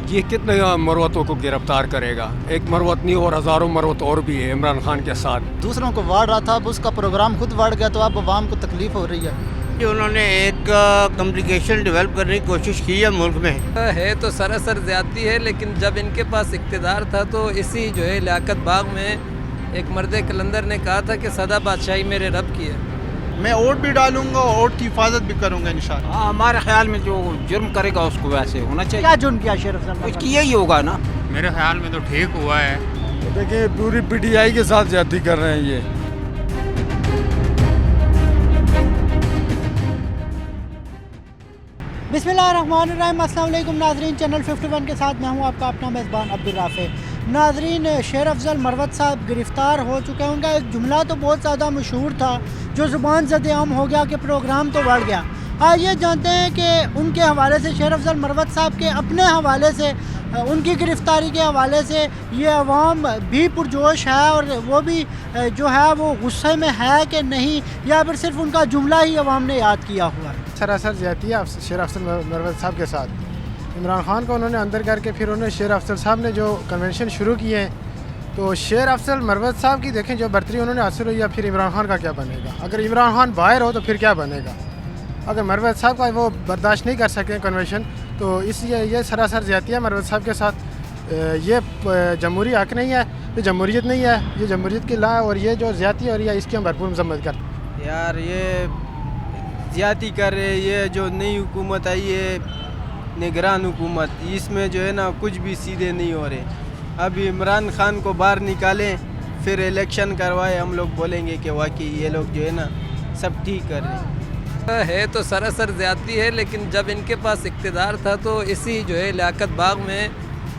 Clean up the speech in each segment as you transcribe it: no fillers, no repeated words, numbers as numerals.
یہ کتنے مروتوں کو گرفتار کرے گا؟ ایک مروت نہیں اور ہزاروں مروت اور بھی ہے عمران خان کے ساتھ. دوسروں کو واڑ رہا تھا، اب اس کا پروگرام خود واڑ گیا تو اب عوام کو تکلیف ہو رہی ہے. انہوں نے ایک کمیونیکیشن ڈیولپ کرنے کی کوشش کی ہے ملک میں. ہے تو سراسر زیادتی ہے، لیکن جب ان کے پاس اقتدار تھا تو اسی جو ہے لیاقت باغ میں ایک مرد کلندر نے کہا تھا کہ سدا بادشاہی میرے رب کی ہے. میں ووٹ بھی ڈالوں گا اور ووٹ کی حفاظت بھی کروں گا انشاءاللہ. ہمارے خیال میں جو جرم کرے گا اس کو ویسے ہونا چاہیے. کیا جرم کیا شیخ افضل؟ کچھ کیا ہی ہوگا نا. میرے خیال میں تو ٹھیک ہوا ہے. دیکھیں پوری پی ٹی آئی کے ساتھ زیادتی کر رہے ہیں یہ. بسم اللہ الرحمن الرحیم. السلام علیکم ناظرین، چینل 51 کے ساتھ میں ہوں آپ کا اپنا میزبان عبدالرافع. ناظرین، شیر افضل مروت صاحب گرفتار ہو چکے ہیں. ان کا ایک جملہ تو بہت زیادہ مشہور تھا جو زبان زد عام ہو گیا کہ پروگرام تو بڑھ گیا. آئیے جانتے ہیں کہ ان کے حوالے سے، شیر افضل مروت صاحب کے اپنے حوالے سے، ان کی گرفتاری کے حوالے سے یہ عوام بھی پرجوش ہے اور وہ بھی جو ہے وہ غصے میں ہے کہ نہیں، یا پھر صرف ان کا جملہ ہی عوام نے یاد کیا ہوا ہے. سراسر زیادتی ہے شیر افضل مروت صاحب کے ساتھ. عمران خان کو انہوں نے اندر کر کے پھر انہوں نے شیر افضل صاحب نے جو کنونشن شروع کیے ہیں، تو شیر افضل مروت صاحب کی دیکھیں جو برتری انہوں نے حاصل ہوئی ہے، پھر عمران خان کا کیا بنے گا؟ اگر عمران خان باہر ہو تو پھر کیا بنے گا؟ اگر مروت صاحب کا وہ برداشت نہیں کر سکے کنونشن، تو اس لیے یہ سراسر زیادتی ہے مروت صاحب کے ساتھ. یہ جمہوری حق نہیں ہے، یہ جمہوریت نہیں ہے، یہ جمہوریت کی لا ہے، اور یہ جو زیادتی ہو رہی ہے اس کی ہم بھرپور مذمت کرتے ہیں. یار یہ زیادتی کر رہے، یہ جو نئی حکومت آئی ہے نگران حکومت، اس میں جو ہے نا کچھ بھی سیدھے نہیں ہو رہے. اب عمران خان کو باہر نکالیں پھر الیکشن کروائے، ہم لوگ بولیں گے کہ واقعی یہ لوگ جو ہے نا سب ٹھیک کر رہے ہیں. ہے تو سراسر زیادتی ہے، لیکن جب ان کے پاس اقتدار تھا تو اسی جو ہے لیاقت باغ میں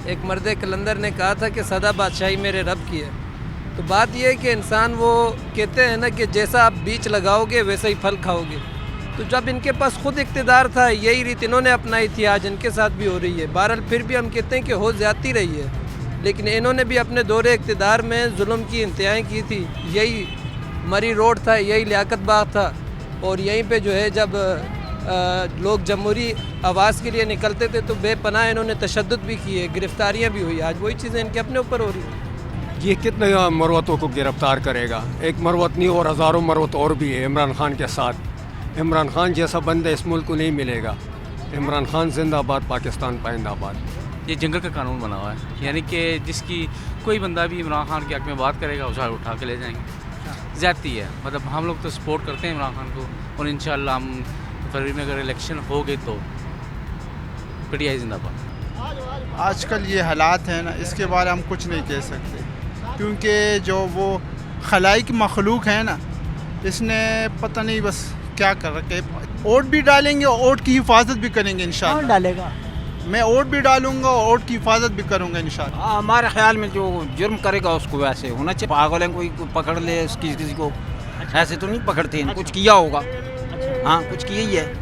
ایک مرد کلندر نے کہا تھا کہ سدا بادشاہی میرے رب کی ہے. تو بات یہ ہے کہ انسان، وہ کہتے ہیں نا کہ جیسا آپ بیج لگاؤ گے ویسا ہی پھل کھاؤ گے. تو جب ان کے پاس خود اقتدار تھا، یہی ریت انہوں نے اپنائی تھی، آج ان کے ساتھ بھی ہو رہی ہے. بہرحال پھر بھی ہم کہتے ہیں کہ ہو زیادتی رہی ہے، لیکن انہوں نے بھی اپنے دور اقتدار میں ظلم کی انتہائی کی تھی. یہی مری روڈ تھا، یہی لیاقت باغ تھا، اور یہیں پہ جو ہے جب لوگ جمہوری آواز کے لیے نکلتے تھے تو بے پناہ انہوں نے تشدد بھی کیے، گرفتاریاں بھی ہوئی. آج وہی چیزیں ان کے اپنے اوپر ہو رہی ہیں. یہ کتنے مروتوں کو گرفتار کرے گا؟ ایک مروت نہیں اور ہزاروں مروت اور بھی ہے عمران خان کے ساتھ. عمران خان جیسا بندہ اس ملک کو نہیں ملے گا. عمران خان زندہ آباد، پاکستان پائندہ آباد. یہ جنگل کا قانون بنا ہوا ہے، یعنی کہ جس کی کوئی بندہ بھی عمران خان کے حق میں بات کرے گا اسے اٹھا کے لے جائیں گے. زیادتی ہے، مطلب ہم لوگ تو سپورٹ کرتے ہیں عمران خان کو، اور انشاءاللہ ہم فروری میں اگر الیکشن ہو گئی تو پی ٹی آئی زندہ باد. آج کل یہ حالات ہیں نا، اس کے بارے ہم کچھ نہیں کہہ سکتے، کیونکہ جو وہ خلائق مخلوق ہے نا، اس نے پتہ نہیں بس کیا کر رکھے. ووٹ بھی ڈالیں گے، ووٹ کی حفاظت بھی کریں گے انشاءاللہ. کون ڈالے گا؟ میں ووٹ بھی ڈالوں گا اور ووٹ کی حفاظت بھی کروں گا انشاءاللہ. ہمارے خیال میں جو جرم کرے گا اس کو ویسے ہونا چاہیے. پاگل ہیں، کوئی پکڑ لے اس کسی کو، ایسے تو نہیں پکڑتے ہیں. کچھ کیا ہوگا. ہاں کچھ کیا ہی ہے.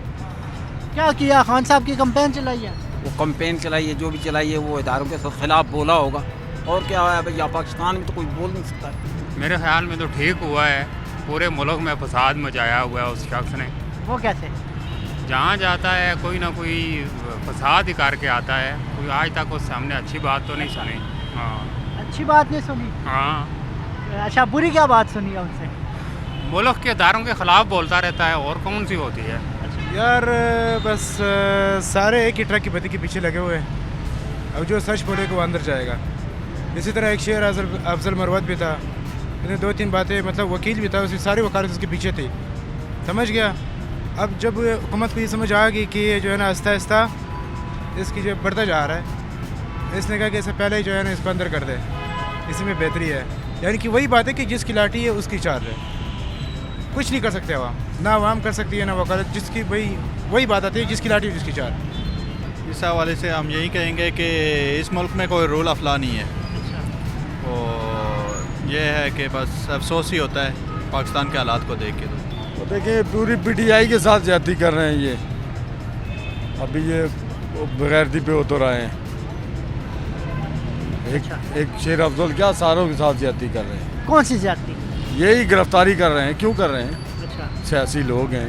کیا کیا؟ خان صاحب کی کمپین چلائی ہے. وہ کمپین چلائی ہے، جو بھی چلائی ہے وہ اداروں کے خلاف بولا ہوگا. اور کیا ہے بھائی، پاکستان میں تو کوئی بول نہیں سکتا. میرے خیال میں تو ٹھیک ہوا ہے. پورے ملک میں فساد مچایا ہوا ہے اس شخص نے. وہ کیسے؟ جہاں جاتا ہے کوئی نہ کوئی فساد ہی کر کے آتا ہے. کوئی آج تک اس سے ہم نے اچھی بات تو نہیں سنی. ہاں اچھی بات نہیں سنی. ہاں. اچھا، بری کیا بات سنی ہے ان سے؟ ملک کے اداروں کے خلاف بولتا رہتا ہے، اور کون سی ہوتی ہے. یار بس سارے ایک ہی ٹرک کی بدی کے پیچھے لگے ہوئے ہیں. اب جو سچ بولے گا وہ اندر جائے گا. اسی طرح ایک شیر افضل مروت بھی تھا، انہیں 2-3 باتیں، مطلب وکیل بھی تھا، اس کی ساری وکالت اس کے پیچھے تھی. سمجھ گیا. اب جب حکومت کو یہ سمجھ آ گئی کہ یہ جو ہے نا آہستہ آہستہ اس کی جو بڑھتا جا رہا ہے، اس نے کہا کہ اس سے پہلے ہی جو ہے نا اس کو اندر کر دے، اسی میں بہتری ہے. یعنی کہ وہی بات ہے کہ جس کی لاٹھی ہے اس کی چار ہے. کچھ نہیں کر سکتے عوام، نہ عوام کر سکتی ہے نہ وکالت. جس کی وہی بات آتی ہے، جس کی لاٹھی جس کی چار. اس حوالے سے ہم یہی کہیں گے کہ اس ملک میں کوئی رول آف لا نہیں ہے. اور یہ ہے کہ بس افسوس ہی ہوتا ہے پاکستان کے حالات کو دیکھ کے. تو دیکھیں پوری پی ٹی آئی کے ساتھ زیادتی کر رہے ہیں یہ. ابھی یہ بغیرتی پہ اتر آئے ہیں. ایک شیر افضل کیا ساروں کے ساتھ زیادتی کر رہے ہیں. کون سی زیادتی؟ یہی گرفتاری کر رہے ہیں. کیوں کر رہے ہیں؟ سیاسی لوگ ہیں.